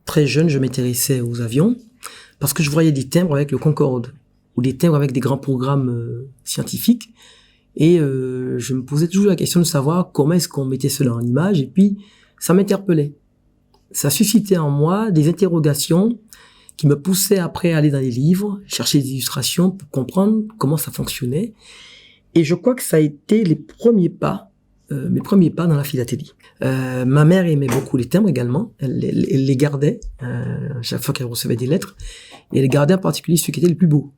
Très jeune, je m'intéressais aux avions parce que je voyais des timbres avec le Concorde ou des timbres avec des grands programmes scientifiques. Et je me posais toujours la question de savoir comment est-ce qu'on mettait cela en image. Et puis, ça m'interpellait. Ça suscitait en moi des interrogations qui me poussaient après à aller dans les livres, chercher des illustrations pour comprendre comment ça fonctionnait. Et je crois que ça a été les premiers pas, mes premiers pas dans la philatélie. Ma mère aimait beaucoup les timbres également. Elle les gardait chaque fois qu'elle recevait des lettres. Et elle gardait en particulier ceux qui étaient les plus beaux.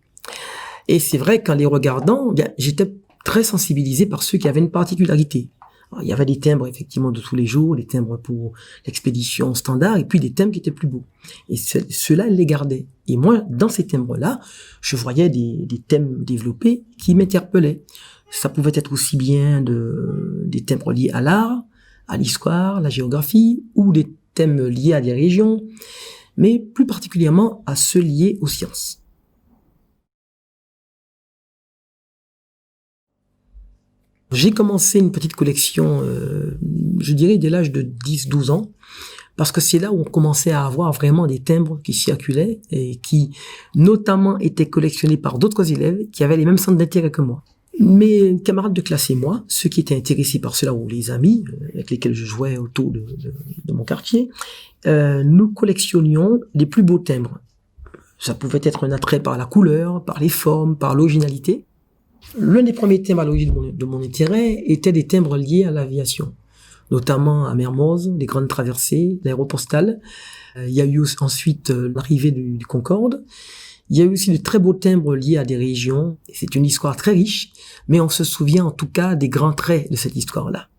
Et c'est vrai qu'en les regardant, bien, j'étais très sensibilisé par ceux qui avaient une particularité. Alors, il y avait des timbres effectivement de tous les jours, des timbres pour l'expédition standard, et puis des timbres qui étaient plus beaux. Et ceux-là, elle les gardait. Et moi, dans ces timbres-là, je voyais des thèmes développés qui m'interpellaient. Ça pouvait être aussi bien des timbres liés à l'art, à l'histoire, la géographie, ou des thèmes liés à des régions, mais plus particulièrement à ceux liés aux sciences. J'ai commencé une petite collection, je dirais dès l'âge de 10-12 ans, parce que c'est là où on commençait à avoir vraiment des timbres qui circulaient et qui notamment étaient collectionnés par d'autres élèves qui avaient les mêmes centres d'intérêt que moi. Mes camarades de classe et moi, ceux qui étaient intéressés par cela, ou les amis avec lesquels je jouais autour de mon quartier, nous collectionnions les plus beaux timbres. Ça pouvait être un attrait par la couleur, par les formes, par l'originalité. L'un des premiers timbres à l'origine de mon intérêt était des timbres liés à l'aviation, notamment à Mermoz, les grandes traversées, l'aéropostale. Il y a eu ensuite l'arrivée du Concorde. Il y a eu aussi de très beaux timbres liés à des régions. C'est une histoire très riche, mais on se souvient en tout cas des grands traits de cette histoire-là.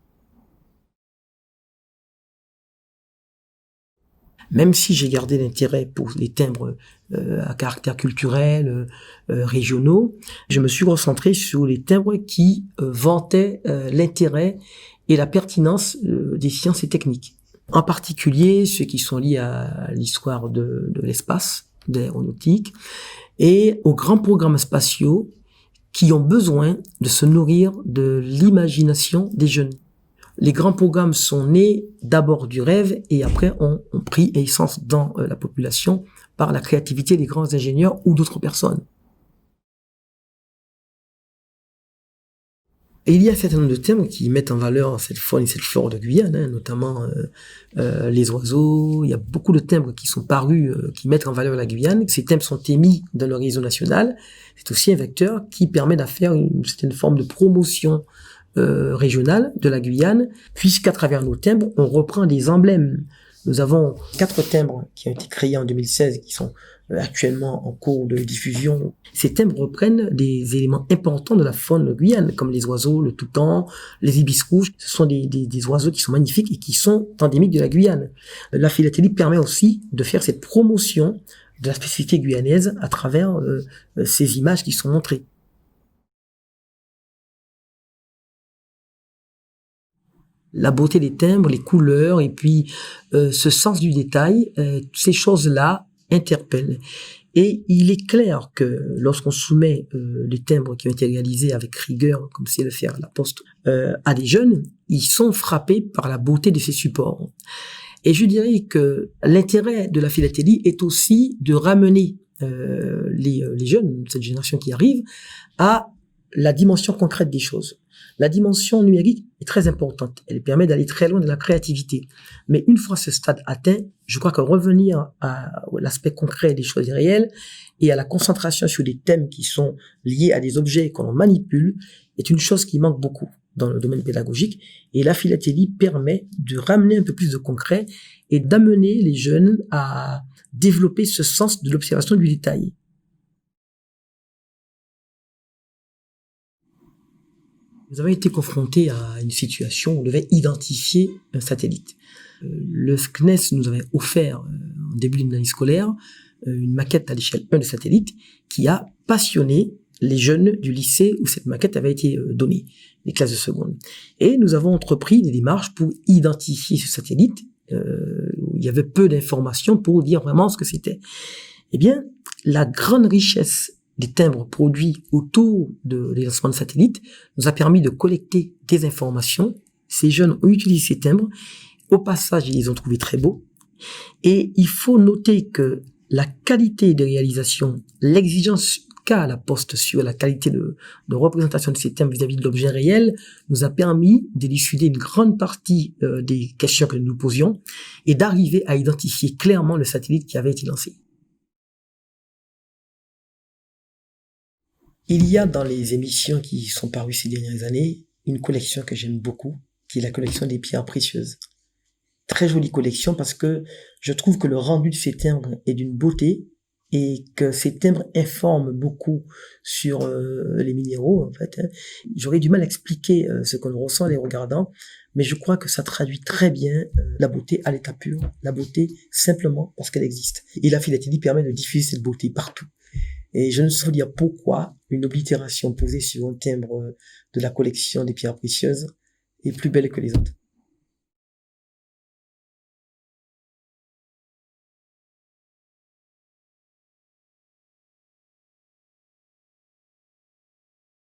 Même si j'ai gardé l'intérêt pour les timbres à caractère culturel, régionaux, je me suis concentré sur les timbres qui vantaient l'intérêt et la pertinence des sciences et techniques. En particulier ceux qui sont liés à l'histoire de l'espace, de l'aéronautique, et aux grands programmes spatiaux qui ont besoin de se nourrir de l'imagination des jeunes. Les grands programmes sont nés d'abord du rêve et après ont pris essence dans la population par la créativité des grands ingénieurs ou d'autres personnes. Et il y a un certain nombre de thèmes qui mettent en valeur cette faune et cette flore de Guyane, notamment les oiseaux. Il y a beaucoup de timbres qui sont parus, qui mettent en valeur la Guyane. Ces thèmes sont émis dans le réseau national. C'est aussi un vecteur qui permet de faire une certaine forme de promotion régionale de la Guyane, puisqu'à travers nos timbres, on reprend des emblèmes. Nous avons 4 timbres qui ont été créés en 2016, qui sont actuellement en cours de diffusion. Ces timbres reprennent des éléments importants de la faune de Guyane, comme les oiseaux, le toucan, les ibis rouges. Ce sont des oiseaux qui sont magnifiques et qui sont endémiques de la Guyane. La philatélie permet aussi de faire cette promotion de la spécificité guyanaise à travers ces images qui sont montrées. La beauté des timbres, les couleurs et puis ce sens du détail, ces choses-là interpellent. Et il est clair que lorsqu'on soumet les timbres qui ont été réalisés avec rigueur, comme c'est le faire la Poste, à des jeunes, ils sont frappés par la beauté de ces supports. Et je dirais que l'intérêt de la philatélie est aussi de ramener les jeunes, cette génération qui arrive, à la dimension concrète des choses. La dimension numérique est très importante. Elle permet d'aller très loin de la créativité. Mais une fois ce stade atteint, je crois que revenir à l'aspect concret des choses réelles et à la concentration sur des thèmes qui sont liés à des objets qu'on manipule est une chose qui manque beaucoup dans le domaine pédagogique. Et la philatélie permet de ramener un peu plus de concret et d'amener les jeunes à développer ce sens de l'observation du détail. Nous avons été confrontés à une situation où on devait identifier un satellite. Le CNES nous avait offert, en début d'une année scolaire, une maquette à l'échelle 1 de satellite qui a passionné les jeunes du lycée où cette maquette avait été donnée, les classes de seconde. Et nous avons entrepris des démarches pour identifier ce satellite, où il y avait peu d'informations pour dire vraiment ce que c'était. Eh bien, la grande richesse des timbres produits autour des lancements de satellites nous a permis de collecter des informations. Ces jeunes ont utilisé ces timbres. Au passage, ils les ont trouvés très beaux. Et il faut noter que la qualité de réalisation, l'exigence qu'a la Poste sur la qualité de représentation de ces thèmes vis-à-vis de l'objet réel nous a permis d'élucider une grande partie des questions que nous nous posions et d'arriver à identifier clairement le satellite qui avait été lancé. Il y a dans les émissions qui sont parues ces dernières années une collection que j'aime beaucoup, qui est la collection des pierres précieuses. Très jolie collection parce que je trouve que le rendu de ces timbres est d'une beauté et que ces timbres informent beaucoup sur les minéraux en fait. J'aurais du mal à expliquer ce qu'on ressent en les regardant, mais je crois que ça traduit très bien la beauté à l'état pur, la beauté simplement parce qu'elle existe. Et la philatélie permet de diffuser cette beauté partout. Et je ne saurais dire pourquoi une oblitération posée sur un timbre de la collection des pierres précieuses est plus belle que les autres.